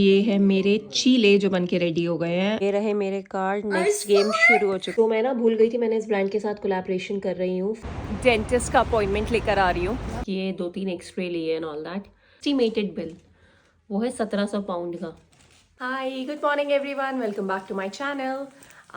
ये है मेरे चीले जो बन के रेडी हो गए हैं। ये रहे मेरे कार्ड, नेक्स्ट गेम शुरू हो चुका। तो मैं ना भूल गई थी, मैंने इस ब्रांड के साथ कोलैबोरेशन कर रही हूँ, डेंटिस्ट का अपॉइंटमेंट लेकर आ रही हूँ। ये 2-3 एक्सरे लिए and all that. Estimated bill वो है 1700 पाउंड का। Hi, good morning everyone, welcome back to my channel.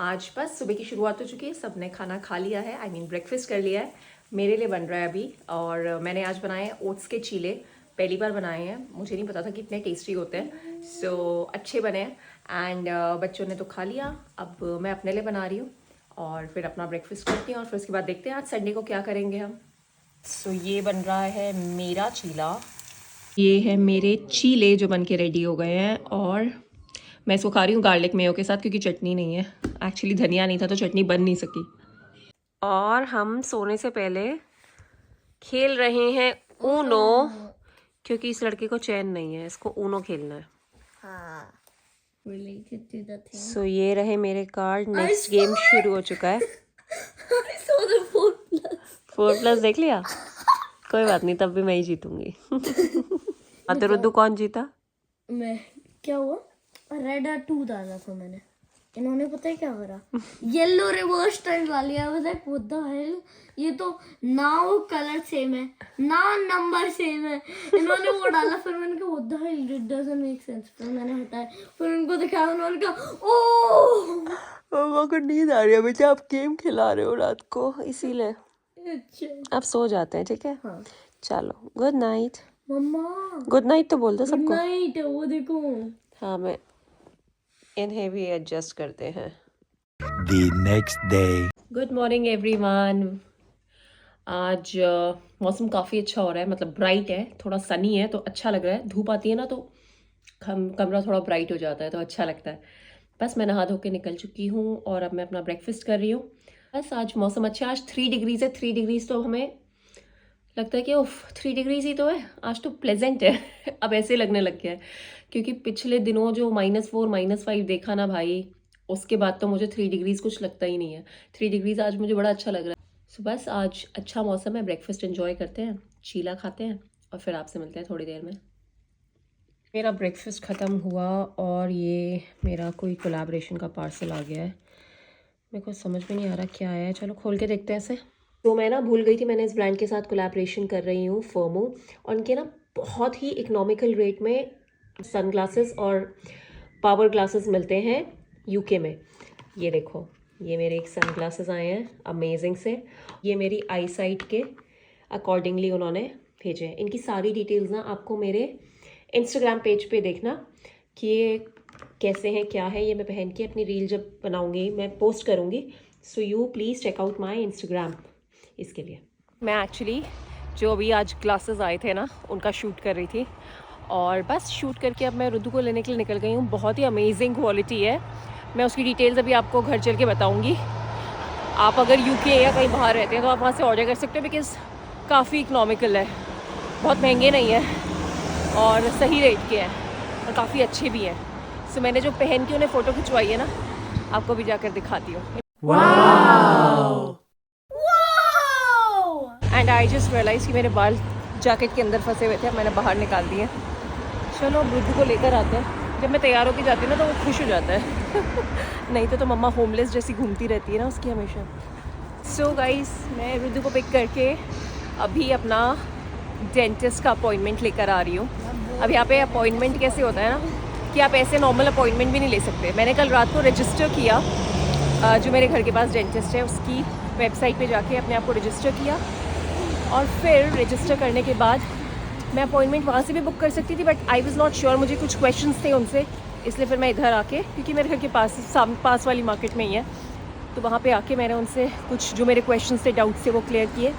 आज बस सुबह की शुरुआत हो चुकी है, सबने खाना खा लिया है, आई मीन ब्रेकफास्ट कर लिया है। मेरे लिए बन रहा है अभी, और मैंने आज बनाए हैं ओट्स के चीले। पहली बार बनाए हैं, मुझे नहीं पता था कि इतने टेस्टी होते हैं। सो अच्छे बने हैं एंड बच्चों ने तो खा लिया। अब मैं अपने लिए बना रही हूँ और फिर अपना ब्रेकफास्ट करती हूँ और फिर उसके बाद देखते हैं आज संडे को क्या करेंगे हम। सो ये बन रहा है मेरा चीला। ये है मेरे चीले जो बन के रेडी हो गए हैं, और मैं इसको खा रही हूँ गार्लिक मेयो के साथ क्योंकि चटनी नहीं है। एक्चुअली धनिया नहीं था तो चटनी बन नहीं सकी। और हम सोने से पहले खेल रहे हैं ऊनो, क्योंकि इस लड़के को चैन नहीं है, इसको ऊनो खेलना है। हाँ, related to the thing. सो ये रहे मेरे कार्ड, नेक्स्ट गेम शुरू हो चुका है। I saw the 4+. 4+ देख लिया, कोई बात नहीं, तब भी मैं ही जीतूंगी। तो रुद्दू कौन जीता? मैं क्या हुआ? रेड 2 डाला था मैंने। इन्होंने पता है क्या करा? येलो रिवर्स टाइम डाल लिया। I was like, what the hell? ये तो नाउ कलर सेम है, ना नंबर सेम है। इन्होंने वो डाला, फिर मैंने कहा what the hell, it doesn't make sense। फिर मैंने हटाया, फिर उनको दिखाया, उन्होंने कहा ओह मम्मा को नींद आ रही है बेटा, आप गेम खिला रहे हो रात को, इसीलिए अच्छा। आप सो जाते हैं, ठीक है? हाँ चलो, गुड नाइट। मम्मा, गुड नाइट तो बोल दो गुड सबको। नाइट। वो देखो, हाँ, मैं इन्हें भी एडजस्ट करते हैं। The next day. Good morning everyone. आज मौसम काफ़ी अच्छा हो रहा है, मतलब ब्राइट है, थोड़ा सनी है तो अच्छा लग रहा है। धूप आती है ना तो कमरा थोड़ा ब्राइट हो जाता है तो अच्छा लगता है। बस मैं नहा धो के निकल चुकी हूँ और अब मैं अपना ब्रेकफास्ट कर रही हूँ। बस आज मौसम अच्छा है, आज 3 डिग्रीज़ है। 3 डिग्रीज़ तो हमें लगता है कि उफ 3 डिग्रीज़ ही तो है, आज तो प्लेजेंट है। अब ऐसे लगने लग गया है, क्योंकि पिछले दिनों जो -4 -5 देखा ना भाई, उसके बाद तो मुझे 3 डिग्रीज़ कुछ लगता ही नहीं है। 3 डिग्रीज़ आज मुझे बड़ा अच्छा लग रहा है। सो बस आज अच्छा मौसम है, ब्रेकफास्ट एंजॉय करते हैं, चीला खाते हैं और फिर आपसे मिलते हैं थोड़ी देर में। मेरा ब्रेकफास्ट ख़त्म हुआ और ये मेरा कोई कोलैबोरेशन का पार्सल आ गया है। मेरे को समझ में नहीं आ रहा क्या है, चलो खोल के देखते हैं इसे। तो मैं ना भूल गई थी, मैंने इस ब्रांड के साथ कोलैबोरेशन कर रही हूँ, फर्मो, और उनके ना बहुत ही इकोनॉमिकल रेट में सनग्लासेस और पावर ग्लासेस मिलते हैं यूके में। ये देखो, ये मेरे एक सनग्लासेस आए हैं अमेजिंग से। ये मेरी आई साइट के अकॉर्डिंगली उन्होंने भेजे हैं। इनकी सारी डिटेल्स ना आपको मेरे इंस्टाग्राम पेज पे देखना कि ये कैसे हैं, क्या है। ये मैं पहन के अपनी रील जब बनाऊंगी मैं पोस्ट करूंगी, so you please check out my Instagram इसके लिए। मैं एक्चुअली जो अभी आज क्लासेस आए थे ना, उनका शूट कर रही थी, और बस शूट करके अब मैं रुद्दू को लेने के लिए निकल गई हूँ। बहुत ही अमेजिंग क्वालिटी है, मैं उसकी डिटेल्स अभी आपको घर चल के बताऊँगी। आप अगर यूके या कहीं बाहर रहते हैं तो आप वहाँ से ऑर्डर कर सकते हो, बिकॉज़ काफ़ी इकनॉमिकल है, बहुत महंगे नहीं है और सही रेट के हैं और काफ़ी अच्छे भी हैं। सो मैंने जो पहन के उन्हें फ़ोटो खिंचवाई है ना, आपको भी जाकर दिखाती हूँ। एंड आई जस्ट रियलाइज कि मेरे बाल जैकेट के अंदर फंसे हुए थे, अब मैंने बाहर निकाल दिए। चलो बुद्धू को लेकर आते हैं। जब मैं तैयार होकर जाती हूँ ना तो वो खुश हो जाता है। नहीं तो मम्मा होमलेस जैसी घूमती रहती है ना उसकी हमेशा। सो गाइस, मैं रुद्दू को पिक करके अभी अपना डेंटिस्ट का अपॉइंटमेंट लेकर आ रही हूँ। अब यहाँ पे अपॉइंटमेंट कैसे होता है ना कि आप ऐसे नॉर्मल अपॉइंटमेंट भी नहीं ले सकते। मैंने कल रात को रजिस्टर किया, जो मेरे घर के पास डेंटिस्ट है उसकी वेबसाइट पे जाके अपने आप को रजिस्टर किया, और फिर रजिस्टर करने के बाद मैं अपॉइंटमेंट वहाँ से भी बुक कर सकती थी, but I was not sure, मुझे कुछ क्वेश्चंस थे उनसे, इसलिए फिर मैं इधर आके, क्योंकि मेरे घर के पास वाली मार्केट में ही है, तो वहाँ पे आके मैंने उनसे कुछ जो मेरे क्वेश्चंस थे, डाउट्स थे, वो क्लियर किए,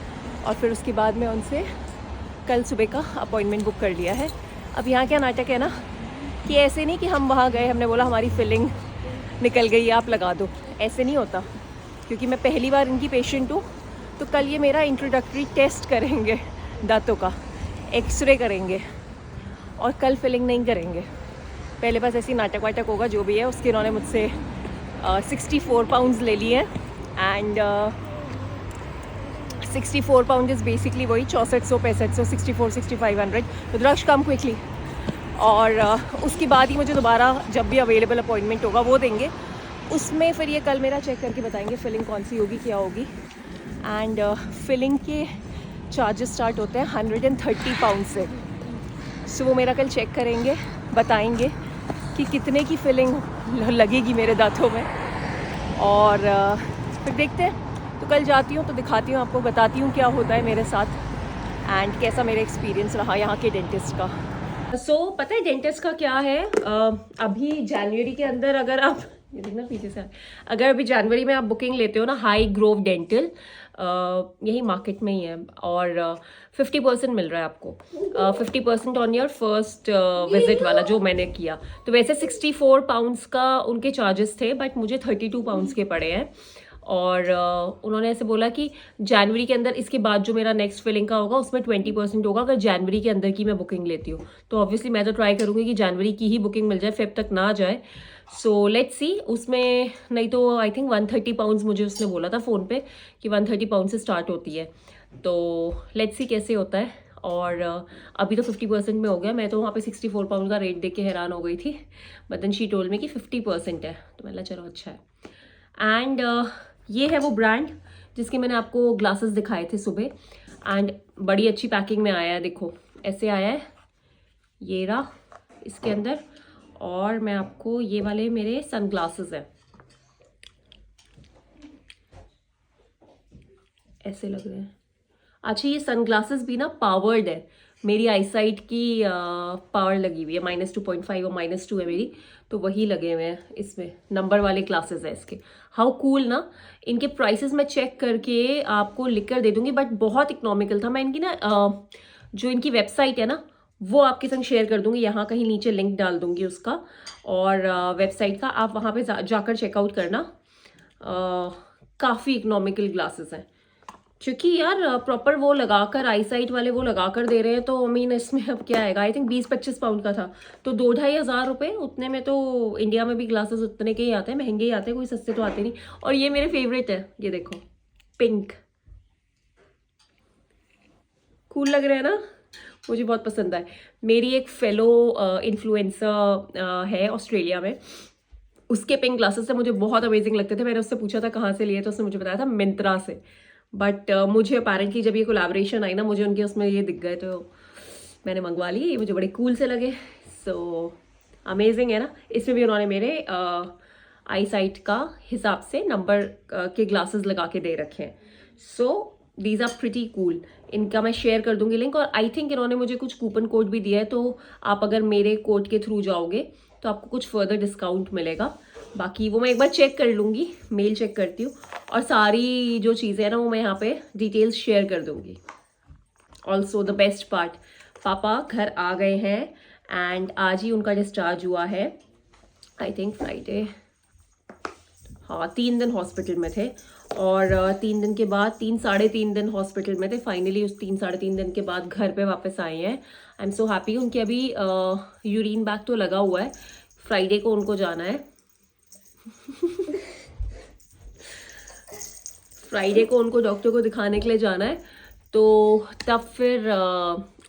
और फिर उसके बाद मैं उनसे कल सुबह का अपॉइंटमेंट बुक कर लिया है। अब यहाँ क्या नाटक है ना कि ऐसे नहीं कि हम वहाँ गए, हमने बोला हमारी फिलिंग निकल गई आप लगा दो, ऐसे नहीं होता। क्योंकि मैं पहली बार इनकी पेशेंट हूँ, तो कल ये मेरा इंट्रोडक्टरी टेस्ट करेंगे, दांतों का एक्सरे करेंगे, और कल फिलिंग नहीं करेंगे। पहले बस ऐसी नाटक वाटक होगा जो भी है। उसके इन्होंने मुझसे 64 पाउंड्स ले लिए हैं, एंड 64 पाउंड इज़ बेसिकली वही 6400 6500 6500। रुद्राक्ष कम क्विकली। और उसके बाद ही मुझे दोबारा जब भी अवेलेबल अपॉइंटमेंट होगा वो देंगे, उसमें फिर ये कल मेरा चेक करके बताएंगे फिलिंग कौन सी होगी, क्या होगी। एंड फिलिंग के चार्जेस स्टार्ट होते हैं 130 पाउंड से। सो वो मेरा कल चेक करेंगे, बताएंगे कि कितने की फिलिंग लगेगी मेरे दांतों में। और फिर देखते हैं। तो कल जाती हूँ तो दिखाती हूँ आपको, बताती हूँ क्या होता है मेरे साथ एंड कैसा मेरा एक्सपीरियंस रहा यहाँ के डेंटिस्ट का। पता है डेंटिस्ट का क्या है, अभी जनवरी के अंदर अगर आप ये देखना पीछे से, अगर अभी जनवरी में आप बुकिंग लेते हो ना हाई ग्रोव डेंटल, यही मार्केट में ही है, और 50% मिल रहा है आपको, 50% ऑन योर फर्स्ट विजिट वाला जो मैंने किया। तो वैसे 64 पाउंड्स का उनके चार्जेस थे, बट मुझे 32 पाउंड्स के पड़े हैं। और उन्होंने ऐसे बोला कि जनवरी के अंदर, इसके बाद जो मेरा नेक्स्ट फिलिंग का होगा उसमें 20% होगा अगर जनवरी के अंदर की मैं बुकिंग लेती हूँ। तो ऑब्वियसली मैं तो ट्राई करूँगी कि जनवरी की ही बुकिंग मिल जाए, फेब तक ना जाए। सो लेट्स सी, उसमें नहीं तो आई थिंक 130 पाउंड्स मुझे उसने बोला था फ़ोन पे कि 130 पाउंड से स्टार्ट होती है। तो लेट्स सी कैसे होता है। और अभी तो 50% में हो गया। मैं तो वहाँ पे 64 पाउंड का रेट देख के हैरान हो गई थी, बट देन शी टोल्ड में कि 50% है, तो मैंने चलो अच्छा है। एंड ये है वो ब्रांड जिसके मैंने आपको ग्लासेस दिखाए थे सुबह, एंड बड़ी अच्छी पैकिंग में आया है। देखो ऐसे आया है, ये रहा इसके अंदर। और मैं आपको ये वाले मेरे सन ग्लासेस हैं, ऐसे लग रहे हैं। अच्छा, ये सन ग्लासेस भी ना पावर्ड है, मेरी आईसाइट की पावर लगी हुई है, -2.5 और -2 है मेरी, तो वही लगे हुए हैं इसमें, नंबर वाले ग्लासेस है इसके। हाउ कूल ना। इनके प्राइसेस मैं चेक करके आपको लिख कर दे दूंगी, बट बहुत इकोनॉमिकल था। मैं इनकी ना जो इनकी वेबसाइट है ना वो आपके संग शेयर कर दूंगी, यहाँ कहीं नीचे लिंक डाल दूंगी उसका, और वेबसाइट का आप वहाँ पे जाकर चेकआउट करना। काफ़ी इकोनॉमिकल ग्लासेस हैं, क्योंकि यार प्रॉपर वो लगाकर आईसाइट वाले वो लगाकर दे रहे हैं, तो मीन इसमें अब क्या आएगा। आई थिंक 20-25 पाउंड का था, तो 2-2.5 हज़ार रुपये उतने में। तो इंडिया में भी ग्लासेस उतने के ही आते हैं, महंगे ही आते हैं, कोई सस्ते तो आते नहीं। और ये मेरे फेवरेट है, ये देखो पिंक, कूल लग रहा है ना, मुझे बहुत पसंद आए। मेरी एक फेलो इन्फ्लुएंसर है ऑस्ट्रेलिया में, उसके पिंक ग्लासेस से मुझे बहुत अमेजिंग लगते थे। मैंने उससे पूछा था कहाँ से लिए, तो उसने मुझे बताया था मिंत्रा से। बट मुझे अपेरेंटली जब ये कोलैबोरेशन आई ना, मुझे उनके उसमें ये दिख गए, तो मैंने मंगवा लिए। ये मुझे बड़े कूल से लगे। सो अमेजिंग है ना। इसमें भी उन्होंने मेरे आई साइट का हिसाब से नंबर के ग्लासेस लगा के दे रखे हैं। So these are pretty cool. इनका मैं शेयर कर दूंगी लिंक, और आई थिंक इन्होंने मुझे कुछ कूपन कोड भी दिया है, तो आप अगर मेरे कोड के थ्रू जाओगे तो आपको कुछ फर्दर डिस्काउंट मिलेगा। बाकी वो मैं एक बार चेक कर लूँगी, मेल चेक करती हूँ, और सारी जो चीज़ें हैं ना वो मैं यहाँ पे डिटेल्स शेयर कर दूँगी। ऑल्सो द बेस्ट पार्ट, पापा घर आ गए हैं एंड आज ही उनका डिस्चार्ज हुआ है, आई थिंक फ्राइडे। हाँ, 3 दिन हॉस्पिटल में थे, और 3 दिन के बाद 3-3.5 दिन हॉस्पिटल में थे। फाइनली उस 3-3.5 दिन के बाद घर पे वापस आए हैं। I am so happy. उनके अभी यूरिन बैग तो लगा हुआ है, फ्राइडे को उनको जाना है। फ्राइडे को उनको डॉक्टर को दिखाने के लिए जाना है, तो तब फिर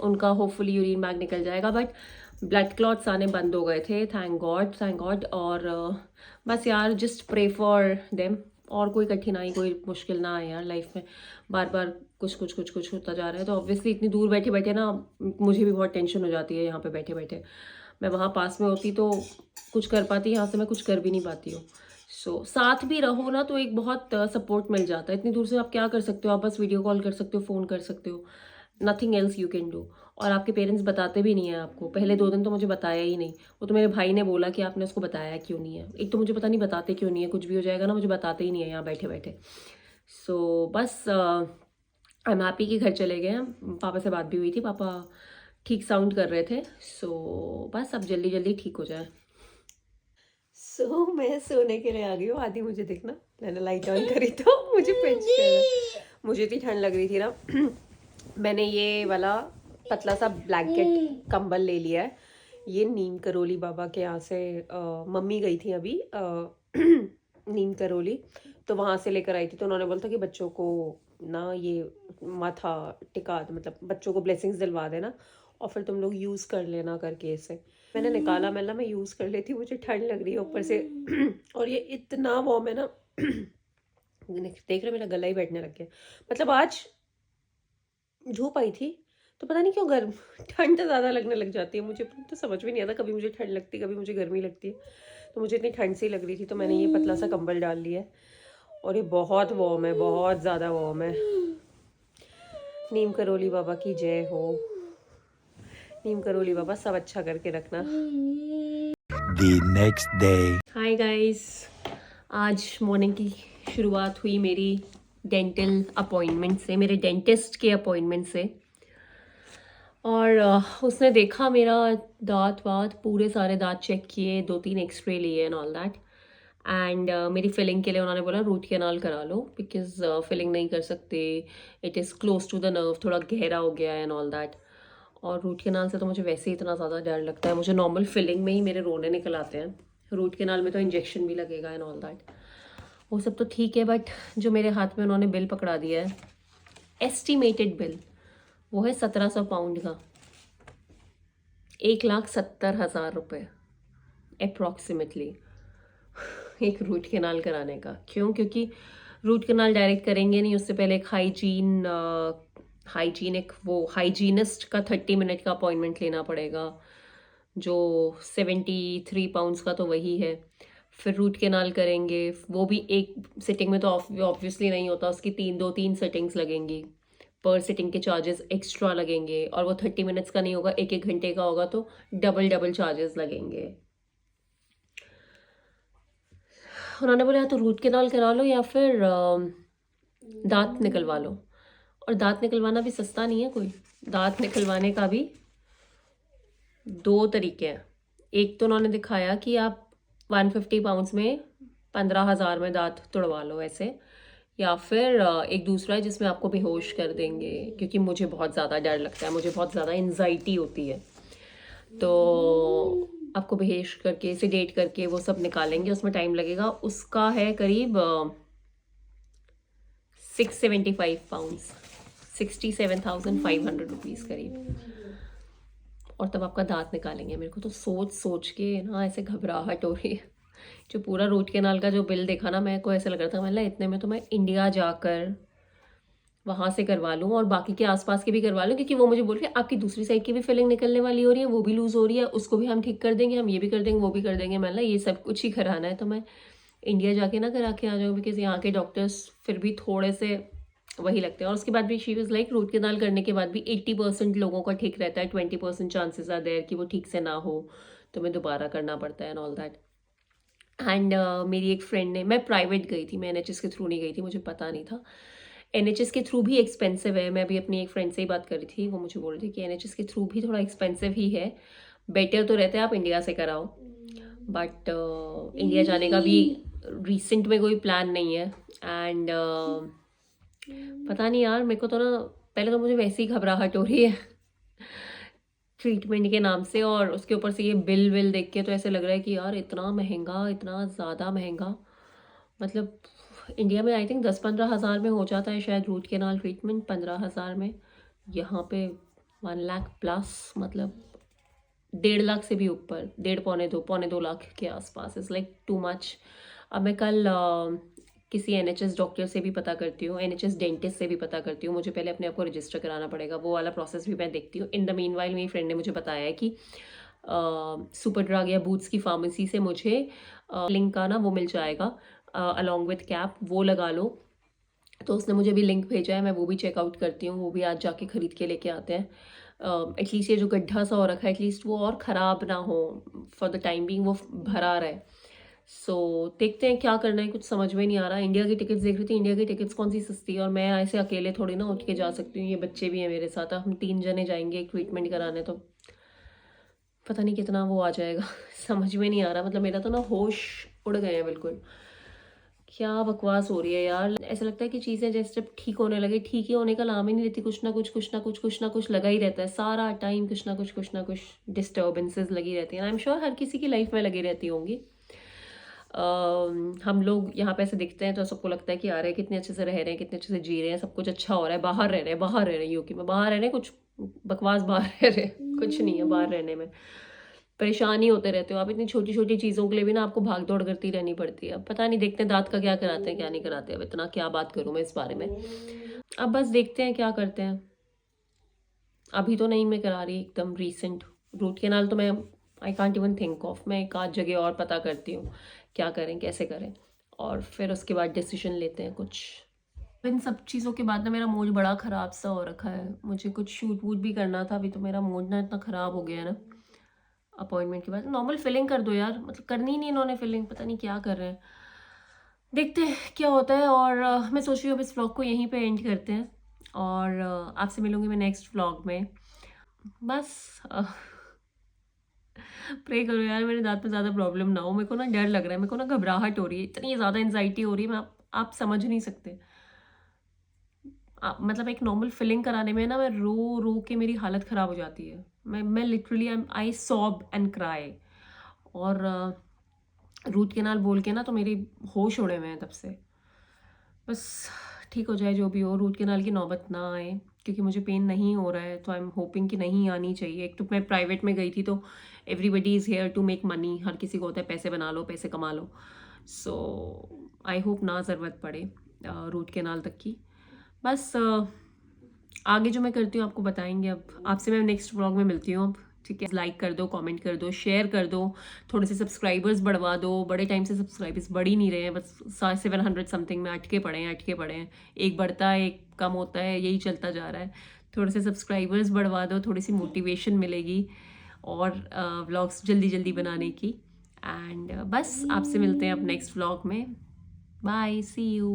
उनका होपफुली यूरिन बैग निकल जाएगा। बट ब्लड क्लॉट्स आने बंद हो गए थे, थैंक गॉड। और बस यार जस्ट प्रे फॉर देम। और कोई कठिनाई, कोई मुश्किल ना आए यार लाइफ में। बार बार कुछ होता जा रहा है, तो ऑब्वियसली इतनी दूर बैठे बैठे ना मुझे भी बहुत टेंशन हो जाती है। यहाँ पे बैठे बैठे मैं वहाँ पास में होती तो कुछ कर पाती, यहाँ से मैं कुछ कर भी नहीं पाती हूँ। सो साथ भी रहो ना तो एक बहुत सपोर्ट मिल जाता है। इतनी दूर से आप क्या कर सकते हो, आप बस वीडियो कॉल कर सकते हो, फ़ोन कर सकते हो, nothing else you can do. और आपके पेरेंट्स बताते भी नहीं है आपको। पहले 2 दिन तो मुझे बताया ही नहीं, वो तो मेरे भाई ने बोला कि आपने उसको बताया क्यों नहीं है। एक तो मुझे पता नहीं बताते क्यों नहीं है, कुछ भी हो जाएगा ना मुझे बताते ही नहीं है यहाँ बैठे बैठे। सो बस आई एम हैप्पी कि घर चले गए हैं। पापा से बात भी हुई थी, पापा ठीक साउंड कर रहे थे। सो बस अब जल्दी जल्दी ठीक हो जाए। सो मैं सोने के लिए आ गई हूँ। आदि मुझे देखना, मैंने लाइट ऑन करी तो मुझे पिंच कर, मुझे इतनी ठंड लग रही थी ना। मैंने ये वाला पतला सा ब्लैंकेट कंबल ले लिया है। ये नीम करोली बाबा के यहाँ से मम्मी गई थी अभी नीम करोली, तो वहाँ से लेकर आई थी। तो उन्होंने बोला था कि बच्चों को ना ये माथा टिका, मतलब बच्चों को ब्लेसिंग्स दिलवा देना और फिर तुम लोग यूज़ कर लेना करके इसे। मैंने निकाला, मैं यूज़ कर लेती हूँ, मुझे ठंड लग रही है ऊपर से और ये इतना वार्म है ना देख रहे मेरा गला ही बैठने लग गया। मतलब आज धूप आई थी तो पता नहीं क्यों गर्म ठंड ज़्यादा लगने लग जाती है मुझे, तो समझ में नहीं आता, कभी मुझे ठंड लगती है कभी मुझे गर्मी लगती है। तो मुझे इतनी ठंड सी लग रही थी तो मैंने ये पतला सा कंबल डाल लिया है और ये बहुत वार्म है, बहुत ज़्यादा वार्म है। नीम करोली बाबा की जय हो। नीम करोली बाबा सब अच्छा करके रखना। The next day. Hi guys, आज मॉर्निंग की शुरुआत हुई मेरी डेंटल अपॉइंटमेंट से, मेरे डेंटिस्ट के अपॉइंटमेंट से। और उसने देखा मेरा दांत वात, पूरे सारे दांत चेक किए, 2-3 एक्सरे लिए एंड ऑल दैट। एंड मेरी फिलिंग के लिए उन्होंने बोला रूट कैनाल करा लो, बिकॉज फिलिंग नहीं कर सकते, it is close to the nerve, थोड़ा गहरा हो गया एंड ऑल दैट। और रूट कैनाल से तो मुझे वैसे ही इतना ज़्यादा डर लगता है, मुझे नॉर्मल फिलिंग में ही मेरे रोने निकल आते हैं, रूट कैनाल में तो इंजेक्शन भी लगेगा एंड ऑल दैट। वो सब तो ठीक है, बट जो मेरे हाथ में उन्होंने बिल पकड़ा दिया है, एस्टिमेटेड बिल, वो है 1700 पाउंड का, 1,70,000 रुपये अप्रॉक्सीमेटली एक रूट कैनाल कराने का। क्यों? क्योंकि रूट कैनाल डायरेक्ट करेंगे नहीं, उससे पहले एक हाइजीनिस्ट का 30 मिनट का अपॉइंटमेंट लेना पड़ेगा, जो 73 पाउंड्स का तो वही है। फिर रूट कैनाल करेंगे, वो भी एक सिटिंग में तो ऑब्वियसली नहीं होता, उसकी 2-3 सिटिंग्स लगेंगी, पर सिटिंग के चार्जेस एक्स्ट्रा लगेंगे, और वो 30 मिनट्स का नहीं होगा, 1-1 घंटे का होगा, तो डबल चार्जेस लगेंगे। उन्होंने बोला या तो रूट कैनाल करा लो या फिर दांत निकलवा लो। और दांत निकलवाना भी सस्ता नहीं है कोई, दांत निकलवाने का भी 2 तरीके हैं। एक तो उन्होंने दिखाया कि आप 150 पाउंड्स में 15,000 में दांत तुड़वा लो ऐसे, या फिर एक दूसरा है जिसमें आपको बेहोश कर देंगे, क्योंकि मुझे बहुत ज़्यादा डर लगता है, मुझे बहुत ज़्यादा एंजाइटी होती है, तो आपको बेहोश करके सेडेट करके वो सब निकालेंगे, उसमें टाइम लगेगा। उसका है करीब 675 पाउंड्स, 67,500 रुपीज़ करीब, और तब आपका दांत निकालेंगे। मेरे को तो सोच के ना ऐसे घबराहट हो रही है। जो पूरा रूट कैनाल का जो बिल देखा ना, मेरे को ऐसा लग रहा था मतलब इतने में तो मैं इंडिया जाकर वहाँ से करवा लूँ और बाकी के आसपास के भी करवा लूँ, क्योंकि वो मुझे बोल रहे हैं आपकी दूसरी साइड की भी फिलिंग निकलने वाली हो रही है, वो भी लूज़ हो रही है, उसको भी हम ठीक कर देंगे, हम ये भी कर देंगे, वो भी कर देंगे। मतलब ये सब कुछ ही कराना है तो मैं इंडिया जाके ना करा के आ जाऊँ, बिकॉज यहाँ के डॉक्टर्स फिर भी थोड़े से वही लगते हैं। और उसके बाद भी she was like root canal करने के बाद भी 80% लोगों का ठीक रहता है, 20% चांसेस आर देयर कि वो ठीक से ना हो, तो मैं दोबारा करना पड़ता है एंड ऑल दैट। एंड मेरी एक फ्रेंड ने, मैं प्राइवेट गई थी, मैं NHS के थ्रू नहीं गई थी, मुझे पता नहीं था। NHS के थ्रू भी एक्सपेंसिव है, मैं अभी अपनी एक फ्रेंड से ही बात कर रही थी, वो मुझे बोल रही थी कि NHS के थ्रू भी थोड़ा एक्सपेंसिव ही है, बेटर तो रहता है आप इंडिया से कराओ, बट इंडिया जाने का भी रिसेंट में कोई प्लान नहीं है। एंड पता नहीं यार, मेरे को तो ना पहले तो मुझे वैसे ही घबराहट हो रही है ट्रीटमेंट के नाम से, और उसके ऊपर से ये बिल विल देख के तो ऐसे लग रहा है कि यार इतना महंगा, इतना ज़्यादा महंगा। मतलब इंडिया में आई थिंक 10-15 हज़ार में हो जाता है शायद रूट कैनाल ट्रीटमेंट, 15,000 में। यहाँ पे 1 लाख प्लस, मतलब 1.5 लाख से भी ऊपर, 1.5 पौने 2 लाख के आसपास, इज़ लाइक टू मच। अब मैं कल किसी NHS डॉक्टर से भी पता करती हूँ, NHS डेंटिस्ट से भी पता करती हूँ, मुझे पहले अपने आप को रजिस्टर कराना पड़ेगा, वो वाला प्रोसेस भी मैं देखती हूँ। इन द मीन वाइल मेरी फ्रेंड ने मुझे बताया है कि सुपर ड्रग या बूट्स की फार्मेसी से मुझे लिंक का ना वो मिल जाएगा अलॉन्ग विथ कैप, वो लगा लो। तो उसने मुझे भी लिंक भेजा है, मैं वो भी चेकआउट करती हूँ, वो भी आज जाके ख़रीद के लेके आते हैं। एटलीस्ट ये जो गड्ढा सा हो रखा है, एटलीस्ट वो और ख़राब ना हो, फॉर द टाइम बिंग वो भरा रहे। सो देखते हैं क्या करना है, कुछ समझ में नहीं आ रहा। इंडिया की टिकट्स देख रही थी, इंडिया की टिकट्स कौन सी सस्ती है, और मैं ऐसे अकेले थोड़ी ना उठ के जा सकती हूँ, ये बच्चे भी हैं मेरे साथ, हम 3 जने जाएंगे एक ट्रीटमेंट कराने, तो पता नहीं कितना वो आ जाएगा समझ में नहीं आ रहा। मतलब मेरा तो ना होश उड़ गए हैं बिल्कुल, क्या बकवास हो रही है यार। ऐसा लगता है कि चीज़ें जैसे जब ठीक होने लगे, ठीक ही होने का नाम ही नहीं लेती, कुछ ना कुछ लगा ही रहता है सारा टाइम, कुछ ना कुछ डिस्टर्बेंसेस लगी रहती हैं। आई एम श्योर हर किसी की लाइफ में लगी रहती होंगी। हम लोग यहाँ पे ऐसे दिखते हैं तो सबको लगता है कि यार कितने अच्छे से रह रहे हैं, कितने अच्छे से जी रहे हैं, सब कुछ अच्छा हो रहा है, बाहर रह रहे हैं यूके में, बाहर रह रहे हैं, कुछ बकवास बाहर रह रहे हैं, कुछ नहीं है बाहर रहने में। परेशान ही होते रहते हो आप, इतनी छोटी छोटी चीज़ों के लिए भी ना आपको भाग दौड़ करती रहनी पड़ती है। अब पता नहीं, देखते हैं दांत का क्या कराते हैं क्या नहीं कराते। अब इतना क्या बात करूँ मैं इस बारे में, अब बस देखते हैं क्या करते हैं। अभी तो नहीं मैं करा रही एकदम रीसेंट रूट कैनाल, तो मैं I can't even think of. मैं एक आध जगह और पता करती हूँ क्या करें कैसे करें, और फिर उसके बाद डिसीजन लेते हैं कुछ। इन सब चीज़ों के बाद ना मेरा मूड बड़ा ख़राब सा हो रखा है। मुझे कुछ शूट वूट भी करना था, अभी तो मेरा मूड ना इतना ख़राब हो गया है ना अपॉइंटमेंट के बाद। नॉर्मल फिलिंग कर दो यार, मतलब करनी ही नहीं इन्होंने फिलिंग, पता नहीं क्या कर रहे हैं। देखते हैं क्या होता है। और मैं सोच रही हूँ अब इस व्लॉग को यहीं पे एंड करते हैं, और आपसे मिलूंगी मैं नेक्स्ट व्लॉग में। बस प्रे करो यार मेरे दांत में ज़्यादा प्रॉब्लम ना हो। मेरे को ना डर लग रहा है, मेरे को ना घबराहट हो रही है, इतनी ज़्यादा एंजाइटी हो रही है, मैं आप समझ नहीं सकते। मतलब एक नॉर्मल फिलिंग कराने में ना मैं रो रो के मेरी हालत ख़राब हो जाती है। मैं literally I sob and cry. और रूट कैनाल बोल के ना तो मेरी होश उड़े हुए हैं तब से। बस ठीक हो जाए जो भी हो, रूट कैनाल की नौबत ना आए, क्योंकि मुझे पेन नहीं हो रहा है, तो आई एम होपिंग कि नहीं आनी चाहिए। एक तो मैं प्राइवेट में गई थी तो everybody is here to make money, हर किसी को होता है पैसे बना लो पैसे कमा लो। सो आई होप ना ज़रूरत पड़े रूट कैनाल तक की। बस आगे जो मैं करती हूँ आपको बताएंगे। अब आपसे मैं नेक्स्ट व्लॉग में मिलती हूँ अब, ठीक है। लाइक कर दो, कमेंट कर दो, शेयर कर दो, थोड़े से सब्सक्राइबर्स बढ़वा दो। बड़े टाइम से सब्सक्राइबर्स बढ़ ही नहीं रहे हैं, बस 700 समथिंग में अटके पड़े हैं। एक बढ़ता है एक कम होता है, यही चलता जा रहा है। थोड़े से सब्सक्राइबर्स बढ़वा दो, थोड़ी सी मोटिवेशन मिलेगी और व्लॉग्स जल्दी जल्दी बनाने की। एंड बस आपसे मिलते हैं अब नेक्स्ट व्लॉग में। Bye, see you.